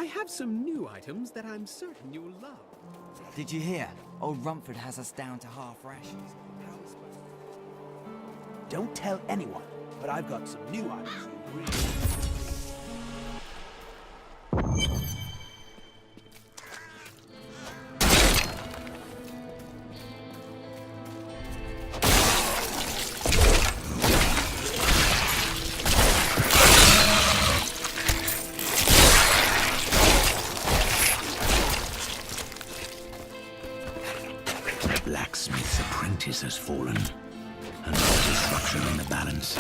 I have some new items that I'm certain you'll love. Did you hear? Old Rumford has us down to half rations. Don't tell anyone, but I've got some new items you really... Blacksmith's apprentice has fallen. Another destruction in the balance.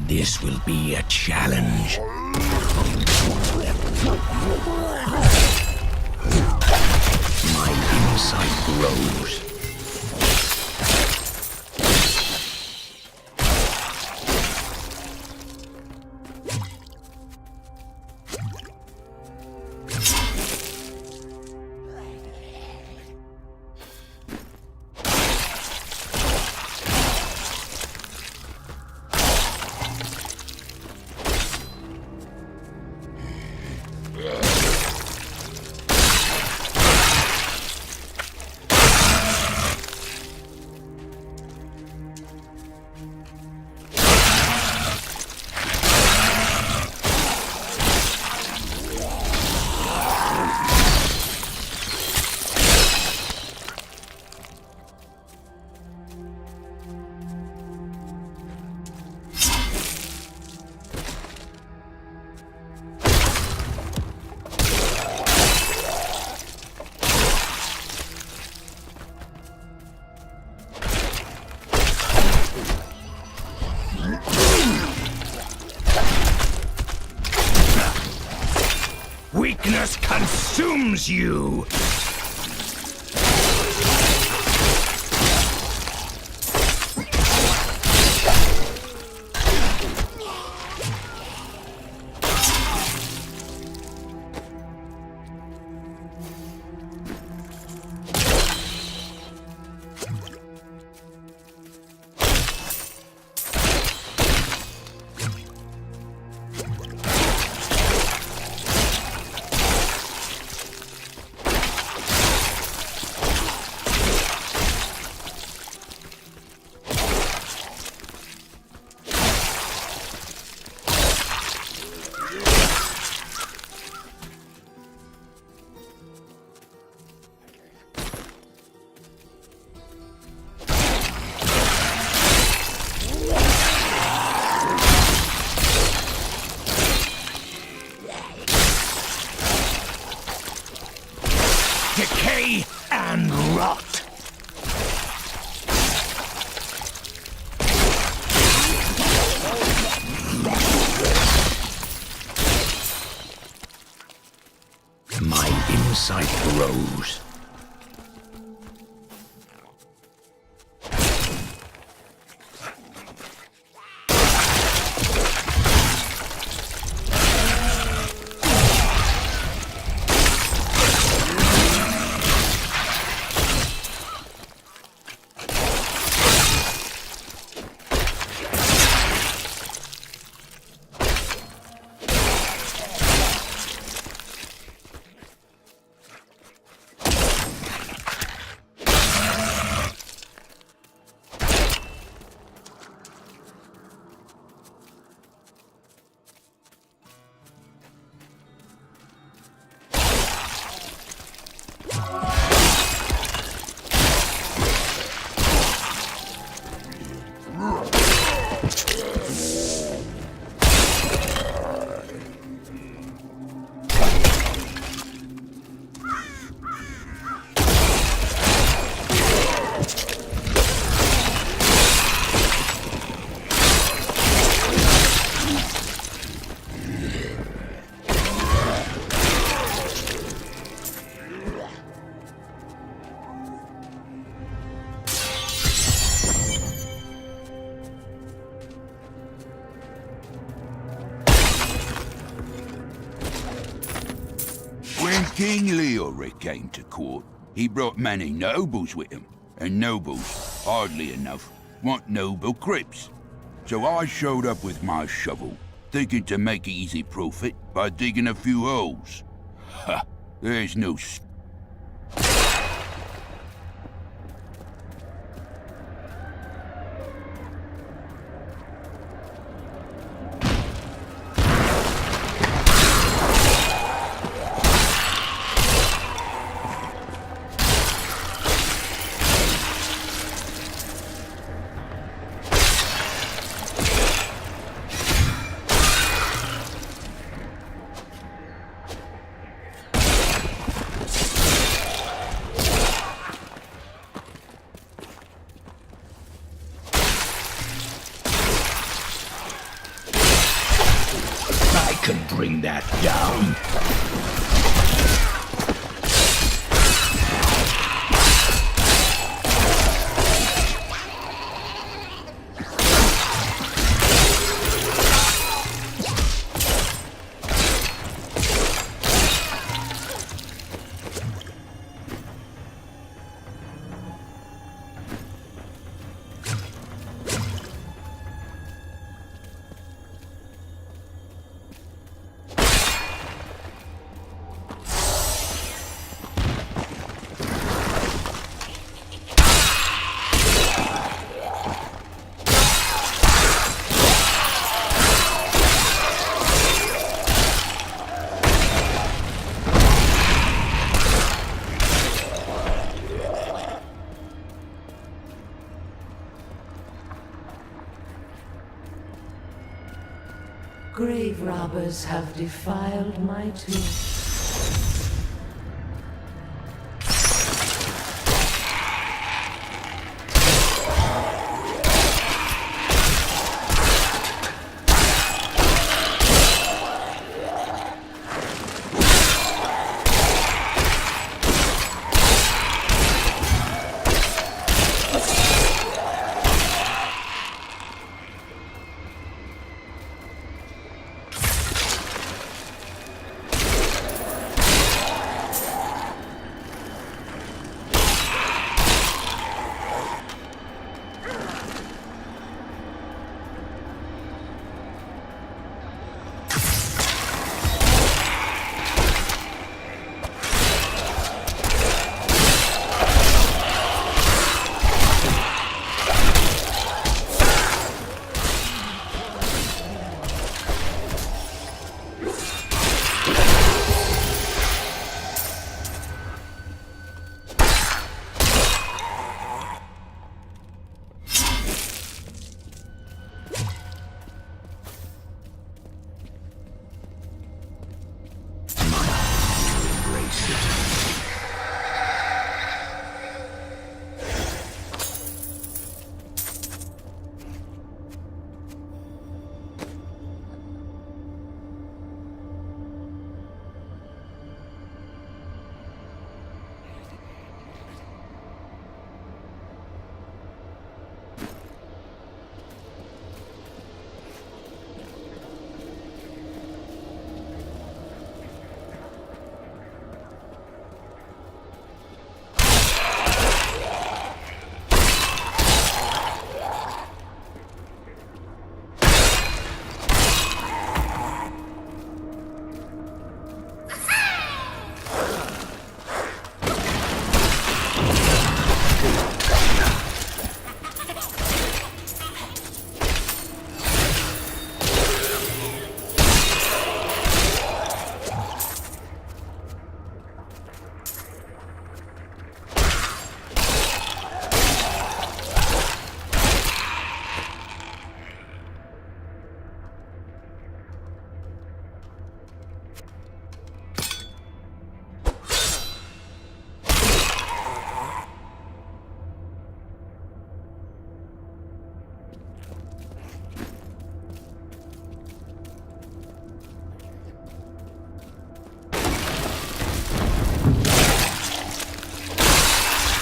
This will be a challenge. My insight grows. Weakness consumes you! Decay and rot! My insight grows. King Leoric came to court. He brought many nobles with him, and nobles, oddly enough, want noble crypts. So I showed up with my shovel, thinking to make easy profit by digging a few holes. Ha! There's no I can bring that down. Grave robbers have defiled my tomb.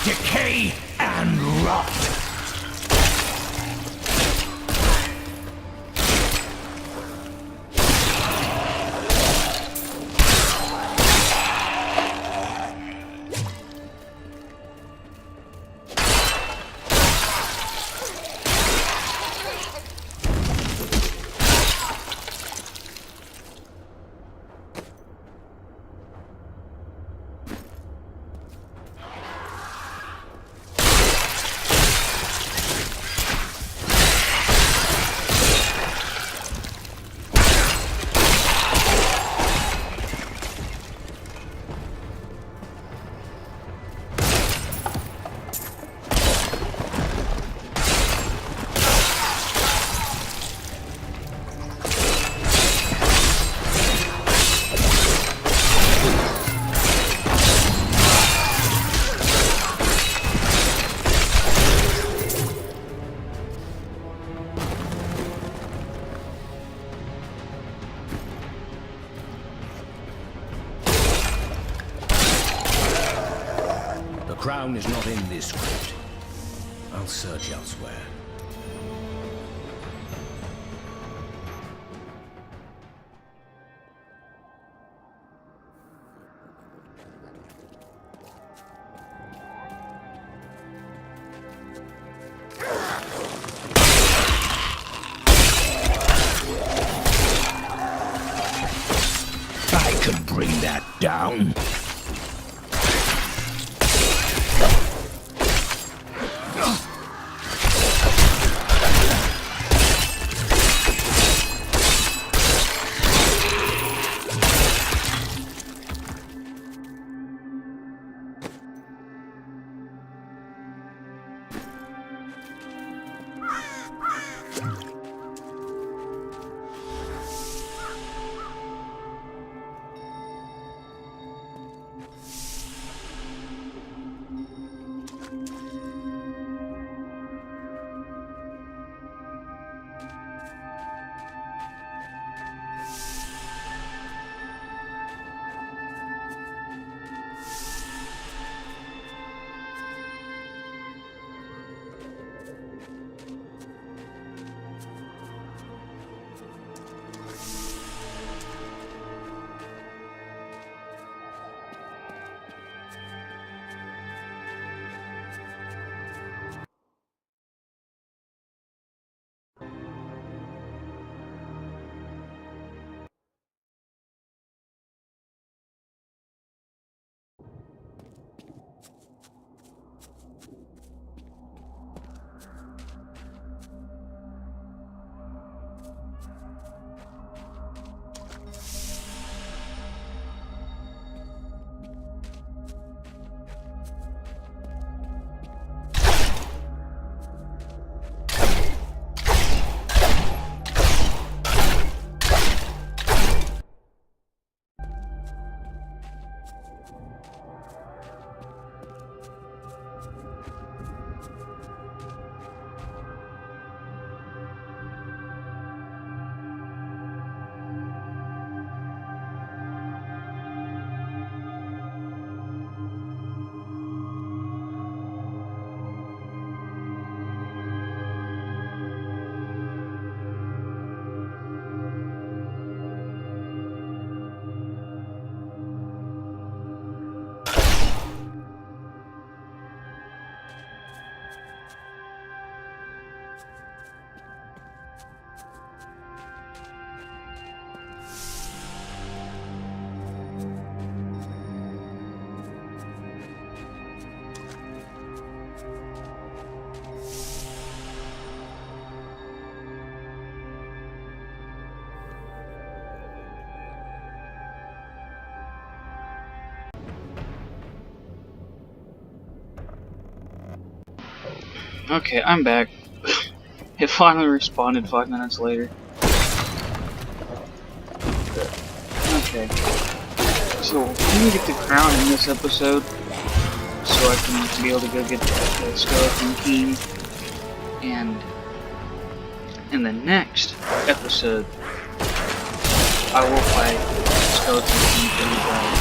Decay and rot. crown is not in this crypt. I'll search elsewhere. I can bring that down. Okay, I'm back. It finally responded 5 minutes later. Okay. So, let me get the crown in this episode, so I can be able to go get the Skeleton King. And in the next episode, I will fight Skeleton King for you guys.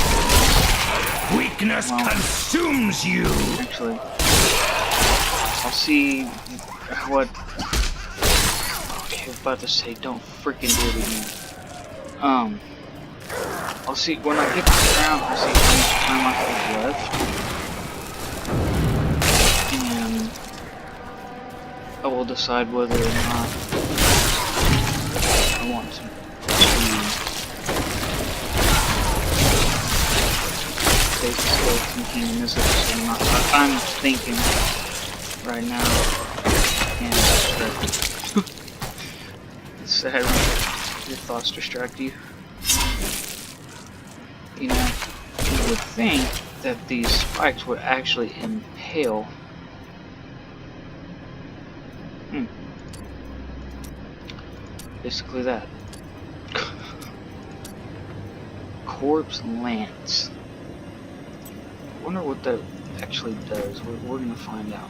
Weakness consumes you! Actually, I'll see what... Okay, I was about to say, don't freaking do it again. I'll see, when I get the crown, I'll see how much time I have left. And I will decide whether or not I want to take the Skeleton King in this episode or not. I'm thinking right now, and it's sad when your thoughts distract you. You know, you would think that these spikes would actually impale. Basically that. Corpse Lance. I wonder what that actually does. We're gonna find out.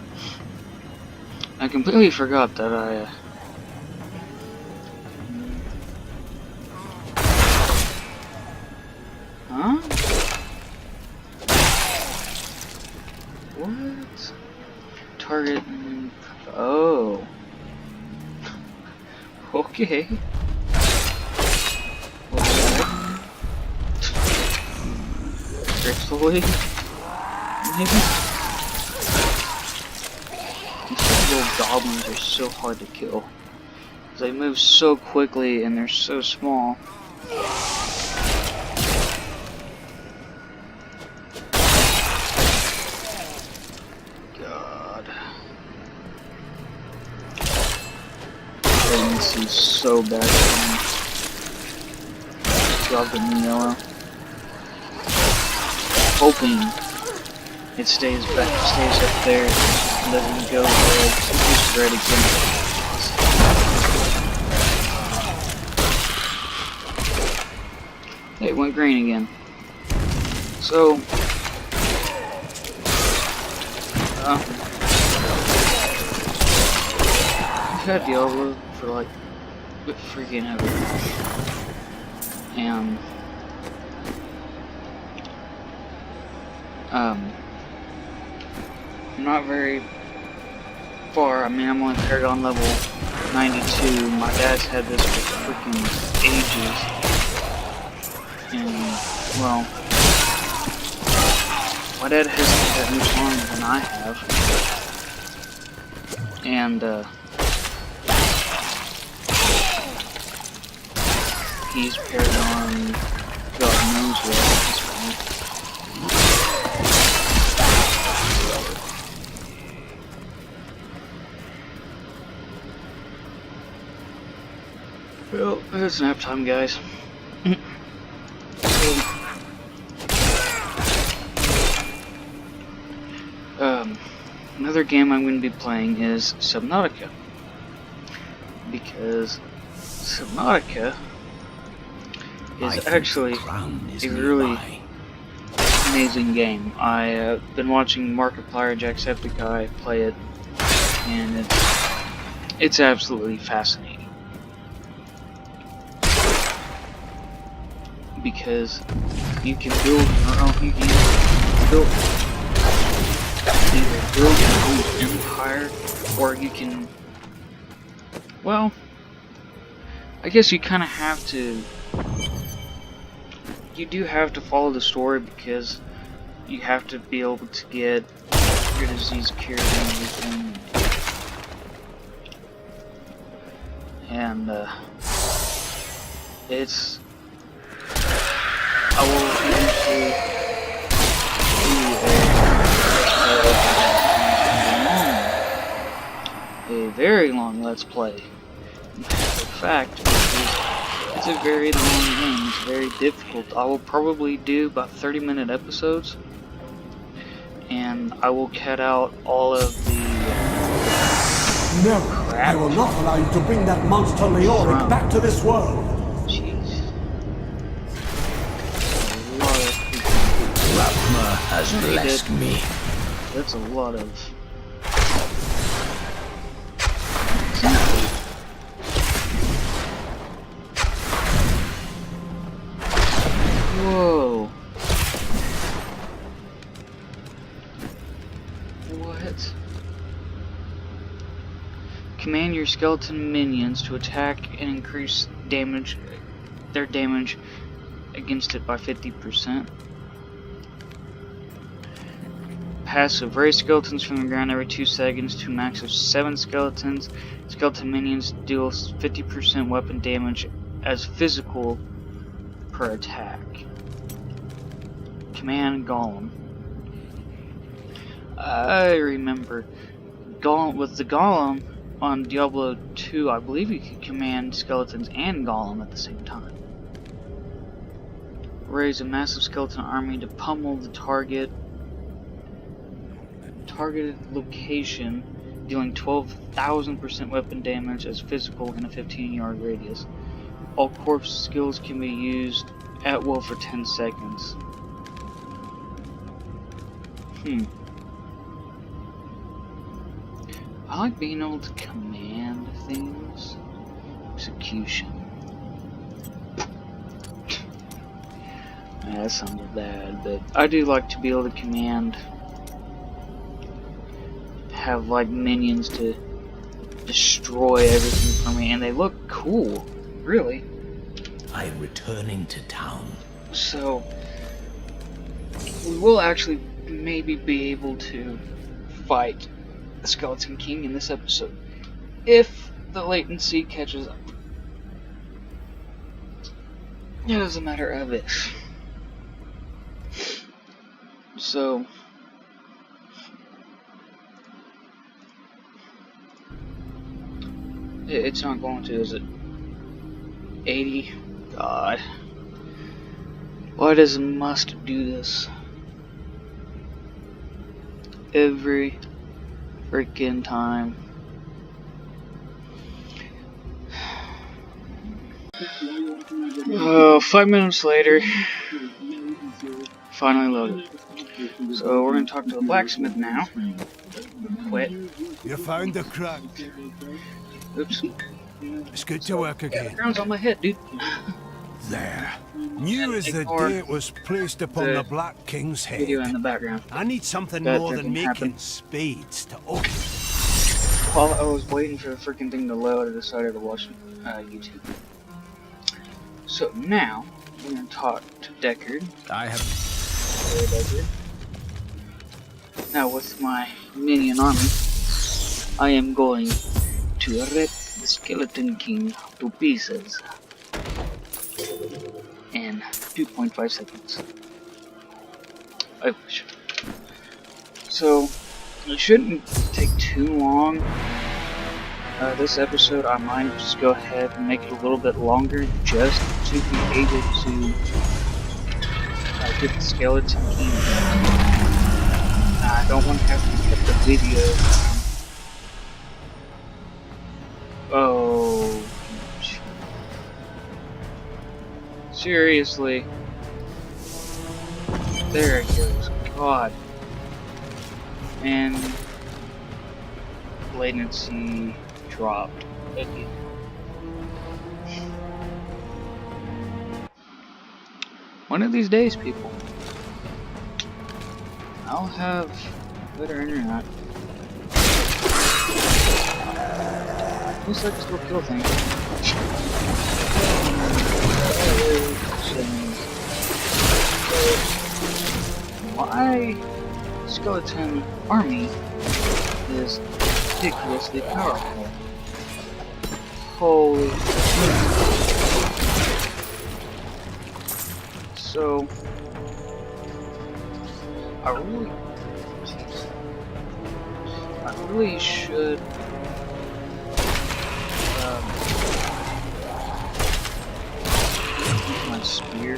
I completely forgot that I... Huh? What? target. Oh. Okay. Gracefully. Maybe. These little goblins are so hard to kill. They move so quickly and they're so small. God. This is so bad. Drop the yellow. Hoping it stays back, stays up there, and doesn't go red. It's red again. It went green again. So, I've had Diablo for like freaking ever, and I'm not very far. I mean, I'm on Paragon level 92. My dad's had this for freaking ages. And, well, my dad hasn't had that much longer than I have. And, he's Paragon God knows what at this point. Well, it's nap time, guys. Another game I'm going to be playing is Subnautica, because Subnautica is actually a really amazing game. I've been watching Markiplier Jacksepticeye play it, and it's absolutely fascinating, because you can build your own. You can build either build your own empire, or you can, well, I guess you kind of have to, you do have to follow the story, because you have to be able to get your disease cured and everything. And it's, I will eventually do a very long Let's Play. In fact, it's a very long game. It's very difficult. I will probably do about 30-minute episodes, and I will cut out all of the No, I will not allow you to bring that monster Leoric back to this world. Jeez. Rapma has blessed me. That's a lot of... Whoa. What? Command your skeleton minions to attack and increase their damage against it by 50%. Passive. Raise skeletons from the ground every 2 seconds to a max of 7 skeletons. Skeleton minions deal 50% weapon damage as physical per attack. Command Golem. I remember with the Golem on Diablo 2, I believe you could command skeletons and Golem at the same time. Raise a massive skeleton army to pummel the targeted location, dealing 12,000% weapon damage as physical in a 15-yard radius. All corpse skills can be used at will for 10 seconds. I like being able to command things. Execution. That sounded bad, but I do like to be able to command have like minions to destroy everything for me, and they look cool, really. I am returning to town. So we will actually maybe be able to fight the Skeleton King in this episode if the latency catches up. It is a matter of if. So it's not going to, is it? 80? God. Why does it must do this? Every freaking time. 5 minutes later, finally loaded. So we're gonna talk to the blacksmith now. Quit. You found the crown. Oops. It's good to work again. Crown's on my head, dude. There. New as the Ignore day it was placed upon the Black King's Video in head. the background. I need something That more than didn't making happen. spades to open. While I was waiting for the freaking thing to load, I decided to watch YouTube. So now we're gonna talk to Deckard. I have. Now with my minion army, I am going to rip the Skeleton King to pieces in 2.5 seconds. I wish. So it shouldn't take too long. This episode I might just go ahead and make it a little bit longer just to be able to get the Skeleton King. I don't want to have to cut the video. Oh, seriously. There it goes. God. And latency dropped again. One of these days, people, I'll have better internet. At least I can still kill things. My skeleton army is ridiculously powerful. Holy shit. So I really should use my spear,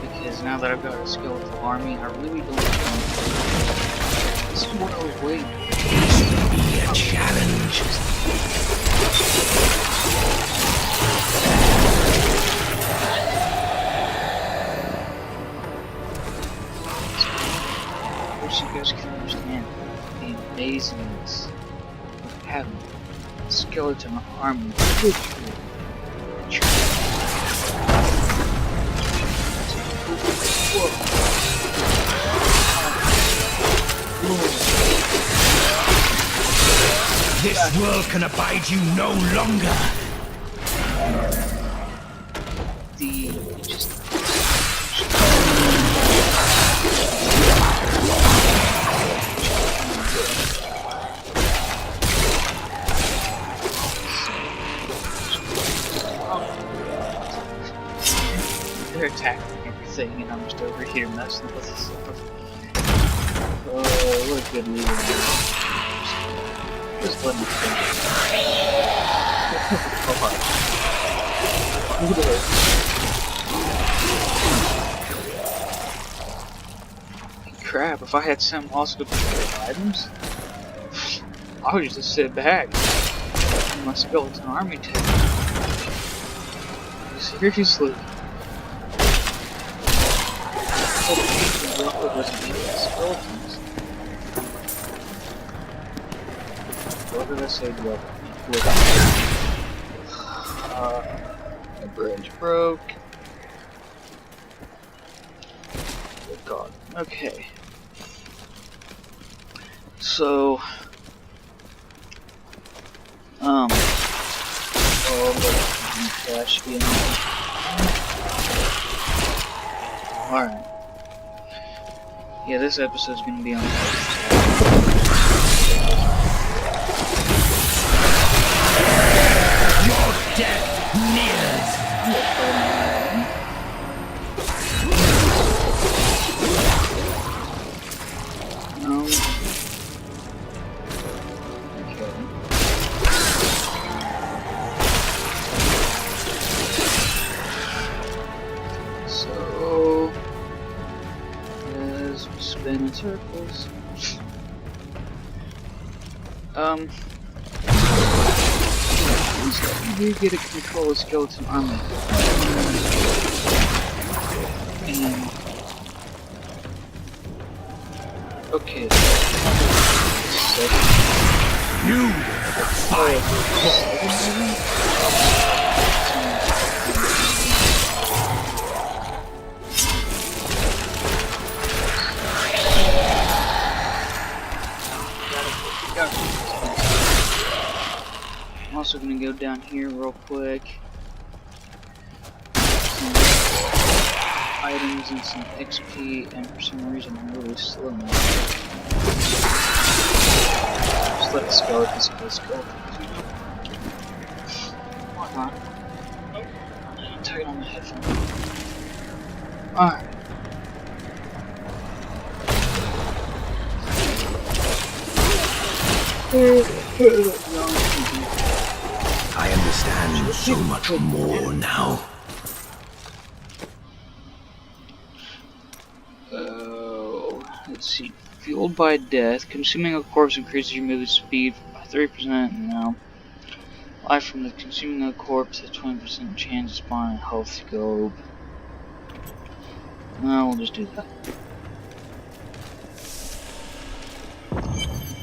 because now that I've got a skeleton army, I really don't think this is what I was waiting for. This will be a challenge. I wish you guys could understand the amazingness of having a skeleton army. This world can abide you no longer. They're attacking everything, and I'm just over here messing with this stuff. Oh, what a good leader. Just let me Crap, if I had some also items, I would just sit back and my skeleton army take. Seriously. What did I say? The bridge broke. Good God. Okay. So, alright. Yeah, this episode's gonna be on Your death nears. So, as we spin in circles, you get to control a skeleton army, and okay, You fight. I'm also gonna go down here real quick. Some items and some XP, and for some reason I'm really slow now. Just let the skeletons kill skeletons, you know? Why not? I'm tight on the headphones. Alright. I understand so much more now. Let's see. Fueled by death, consuming a corpse increases your movement speed by 3% now. Life from the consuming a corpse has 20% chance of spawning a health scope. No, we'll just do that.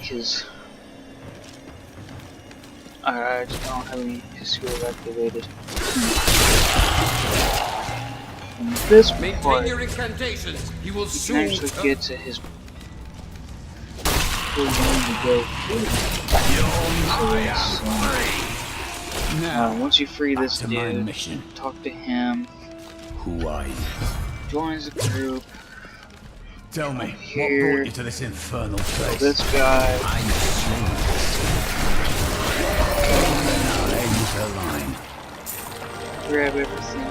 Because I just don't have any skills activated. And this part, your incantations. You will you can soon actually get to his where you need to go. Once you free this dude, mission. talk to him, Who are you? joins the group. Tell me, Here. what brought you to this infernal place? This guy, I'm the line. grab everything.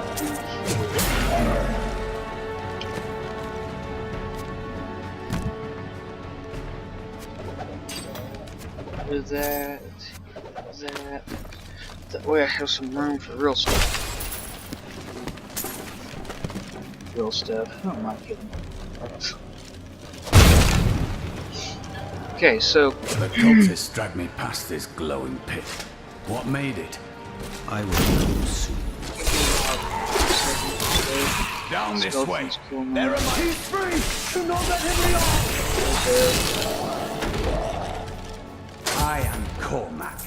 With that. That way I have some room for real stuff. Real stuff. Oh my goodness. Okay, so The cultists dragged me past this glowing pit. What made it? I will know soon. Down this way. Skeletons kill me. There am I. He's free. Do not let him I am Cormac,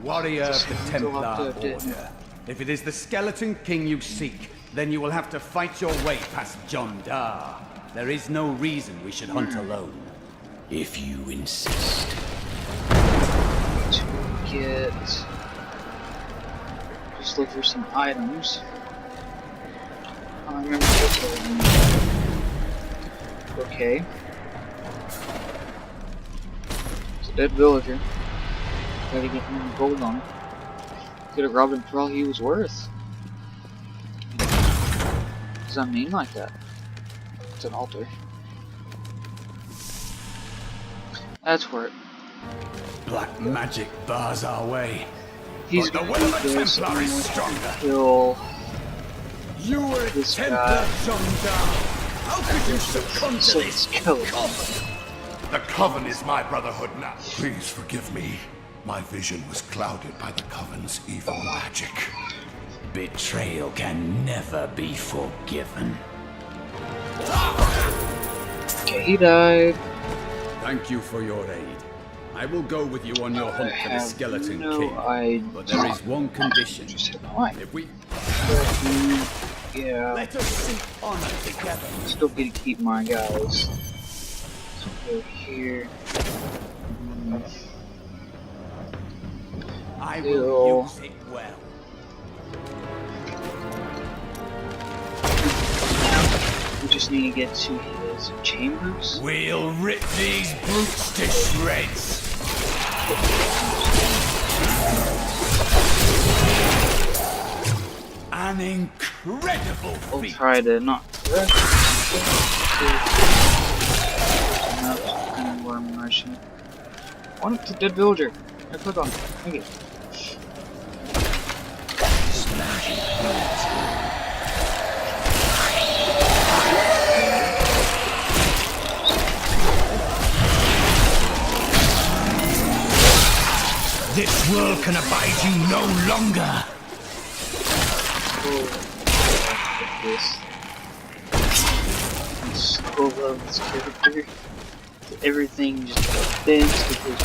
warrior of the Templar Order. If it is the Skeleton King you seek, then you will have to fight your way past John Dar. There is no reason we should hunt alone. If you insist. To get... just look for some items. I don't remember what they were. Okay. It's a dead villager. Gotta get more gold on him. Could have robbed him for all he was worth. Does that mean like that? It's an altar. That's where it... Black magic bars our way. He's But the gonna will do of the this, Templar and is then stronger. kill You were a this Templar, guy. John Dar. How could you succumb to So this? let's kill him. The Coven is my brotherhood now. Please forgive me. My vision was clouded by the Coven's evil magic. Betrayal can never be forgiven. Okay, he died. Thank you for your aid. I will go with you on your hunt for the Skeleton no King. idea. But there is one condition. Just hit my wife. If we... Yeah, Let us seek honor together. still get to keep my guys. So go here. I Ew. will use it well. We just need to get to his chambers. We'll rip these brutes to shreds. An incredible We'll feat. try to not rush. Enough kind where I'm rushing. One to dead villager. I click on it. Thank you. This world can abide you no longer. This. I so love this character. Everything just bends because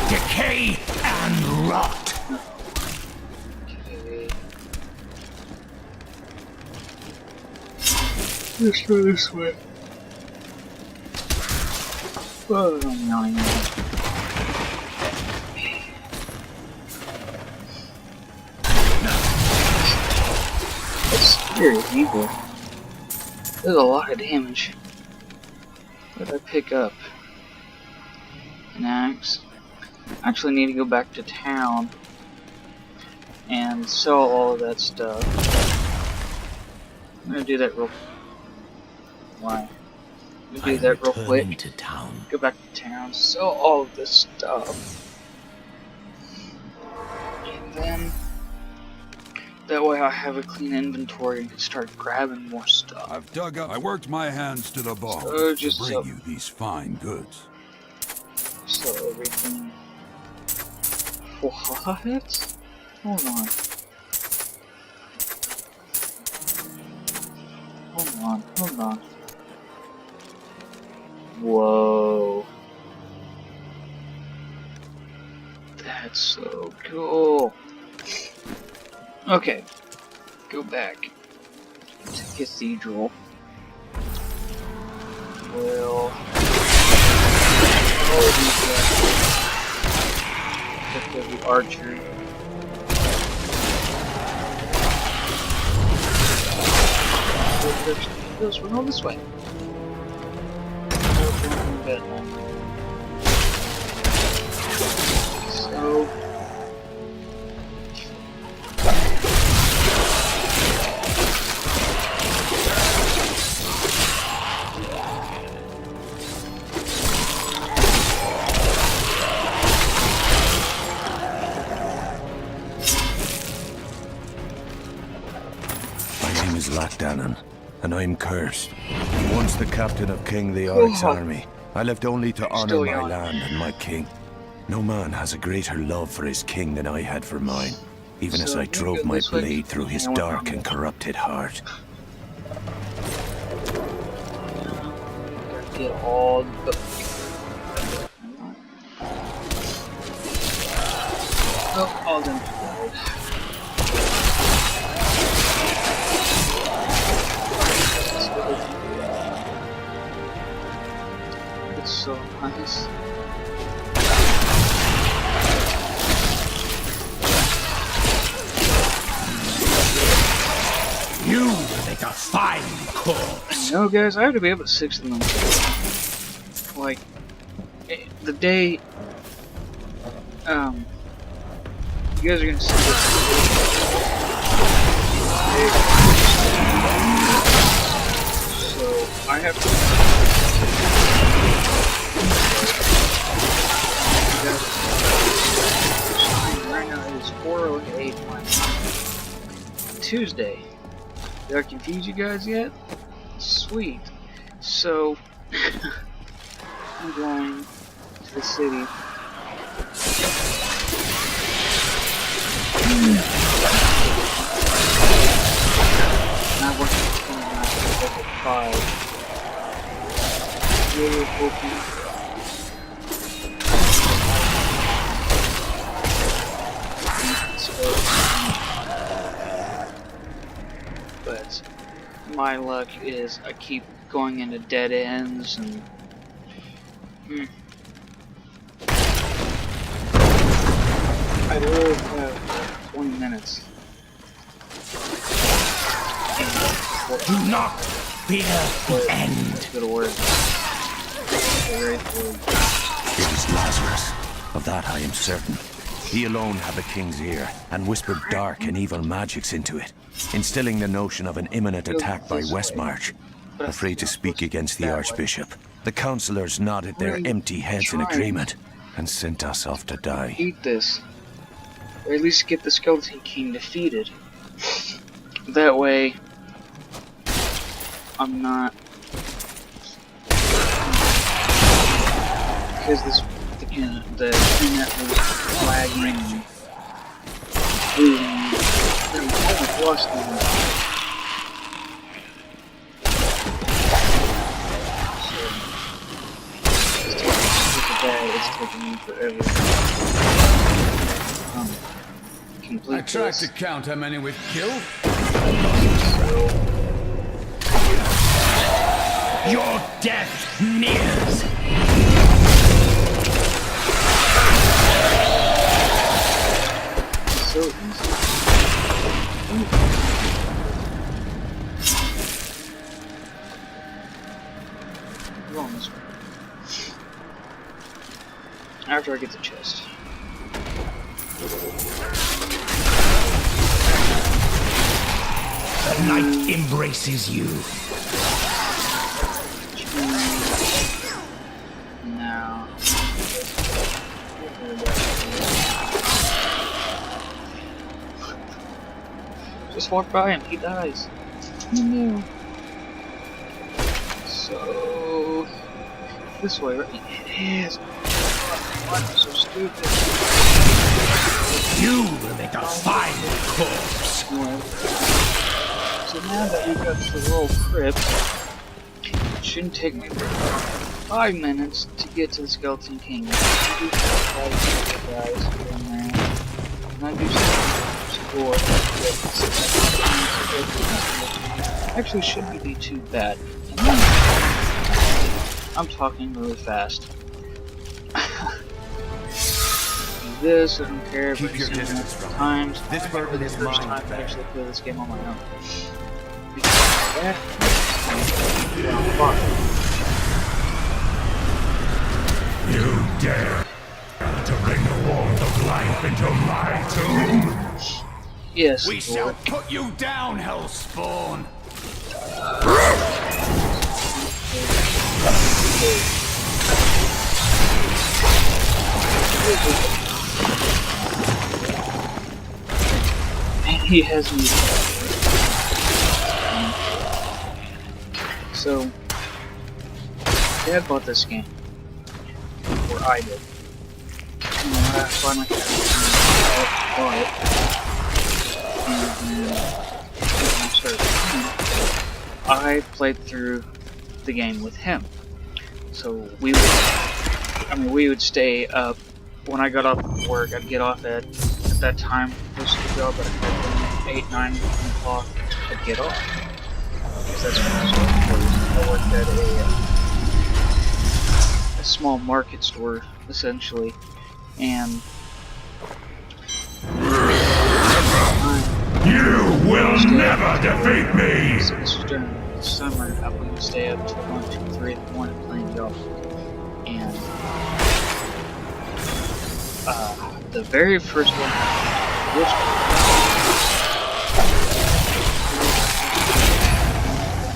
Decay and rot. Okay. Let's go this way. Oh, I'm yawning now. That's very evil. There's a lot of damage. What did I pick up? An axe. I actually need to go back to town and sell all of that stuff. I'm gonna do that real. Why? I'm gonna do that real quick. To town. Go back to town, sell all of this stuff, and then that way I have a clean inventory and can start grabbing more stuff. I've dug up. I worked my hands to the bone So just to bring you these fine goods. sell everything. What? Hold on. Hold on. Whoa. That's so cool. Okay. Go back to Cathedral. Well, all of these guys. Except for the archer. We're going this way. So my name is Latdanan, and I'm cursed. Once the captain of King Leoric's army, I left only to honor Still my young. land and my king. No man has a greater love for his king than I had for mine, even as So, I we drove go my this way. blade through his Yeah, I went dark wrong. and corrupted heart. gotta get all the. Oh, all them died. It's so nice. You make a fine corpse. No, guys, I have to be able to 6 of them. Like, the day, you guys are gonna see this. So, I have to. Right now it is 4:08 Tuesday. Did I confuse you guys yet? Sweet. So, I'm going to the city. And I want to come back to level 5. Really hoping. But my luck is I keep going into dead ends and I literally have 20 minutes. Do not fear the end. Go to work. It is Lazarus. Of that I am certain. He alone had the king's ear, and whispered dark and evil magics into it, instilling the notion of an imminent attack by Westmarch. Afraid to speak against the Archbishop, the councillors nodded their empty heads in agreement, and sent us off to die. Eat this. Or at least get the Skeleton King defeated. That way, I'm not... Because the internet was lagging and losing. I've lost them. It's taking me forever. I tried to count how many we've killed. Your death nears! So easy. Go on this way. After I get the chest. The night embraces you. Now. Just walk by him, he dies. No. So this way, right? It is. I'm so stupid. You will make a fine corpse. So now that we got to the roll crypt, it shouldn't take me 5 minutes to get to the Skeleton King. Actually, shouldn't be too bad. I'm talking really fast. This, I don't care if it's multiple times. This bourbon is mine. Time to actually play this game on my own. Because You dare to bring the warmth of life into my tomb? yes, We shall put you down, Hellspawn! And he has me. So, Dad bought this game. Or I did. And then I finally bought it. And then I started playing. I played through the game with him. So we would stay up. When I got off of work, I'd get off at that time, close to the job, but at 8, 9 o'clock, I'd get off. Because that's when I started. I worked at a small market store, essentially, and You will never defeat me! so this was during the summer. I would stay up till 1, 2, 3 in the morning playing golf. And the very first one,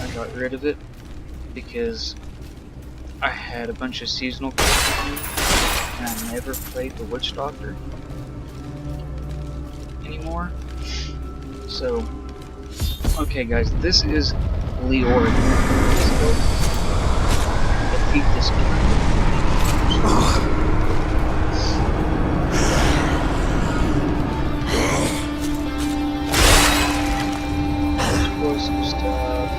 I got rid of it because I had a bunch of seasonal characters and I never played the Witch Doctor anymore. So, okay guys, this is Leoric. Let's go defeat this guy. Explosive stuff.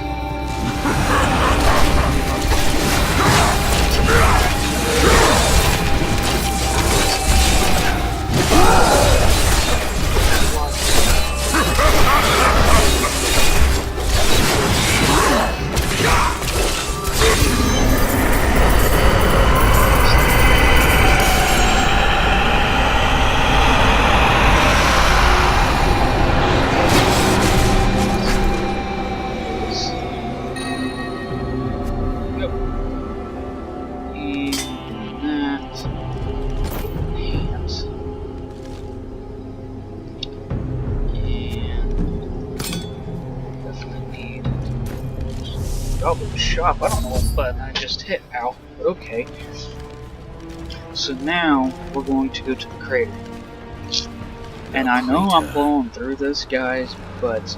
shop. I don't know what button I just hit. Ow. But okay. So now we're going to go to the crater. And I know I'm blowing through this, guys, but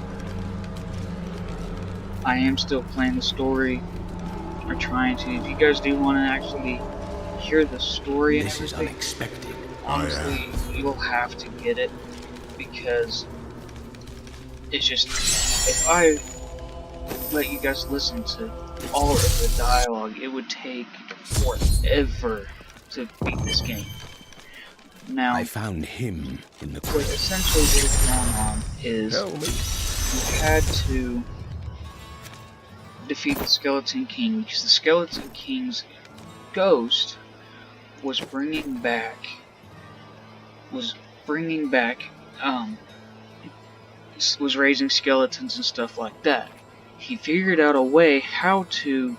I am still playing the story, or trying to. If you guys do want to actually hear the story and This is everything, unexpected. honestly, you'll have to get it, because it's just, if I let you guys listen to all of the dialogue, it would take forever to beat this game. Now, I found him in the what essentially is going on is you had to defeat the Skeleton King, because the Skeleton King's ghost was bringing back, was raising skeletons and stuff like that. He figured out a way how to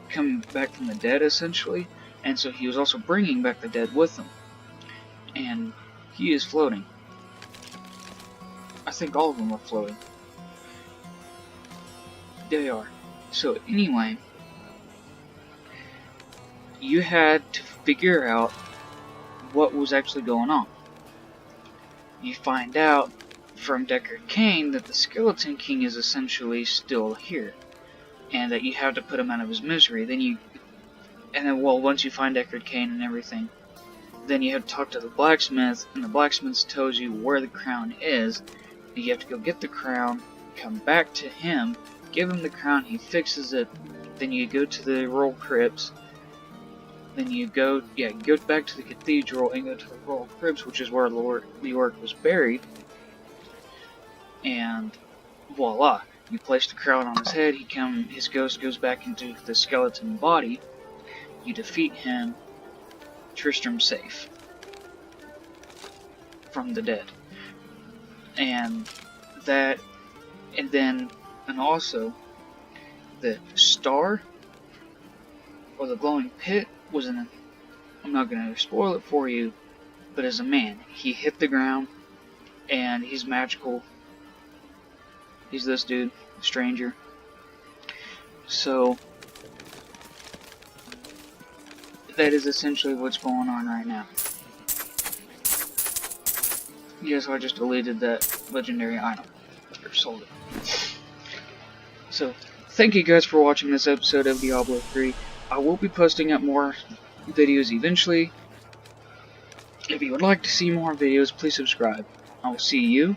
come back from the dead, essentially, and so he was also bringing back the dead with him. And he is floating. I think all of them are floating. There they are. So anyway, you had to figure out what was actually going on. You find out from Deckard Cain that the Skeleton King is essentially still here, and that you have to put him out of his misery. Then once you find Deckard Cain and everything, then you have to talk to the blacksmith, and the blacksmith tells you where the crown is. And you have to go get the crown, come back to him, give him the crown, he fixes it. Then you go to the royal crypts. Then you go back to the cathedral and go to the royal crypts, which is where Lord Leoric was buried. And voila, you place the crown on his head. His ghost goes back into the skeleton body. You defeat him. Tristram safe from the dead, and also the star or the glowing pit was in I'm not going to spoil it for you, but as a man, he hit the ground, and he's magical. He's this dude, a stranger. So that is essentially what's going on right now. Yes, I just deleted that legendary item. Or sold it. So, thank you guys for watching this episode of Diablo 3. I will be posting up more videos eventually. If you would like to see more videos, please subscribe. I will see you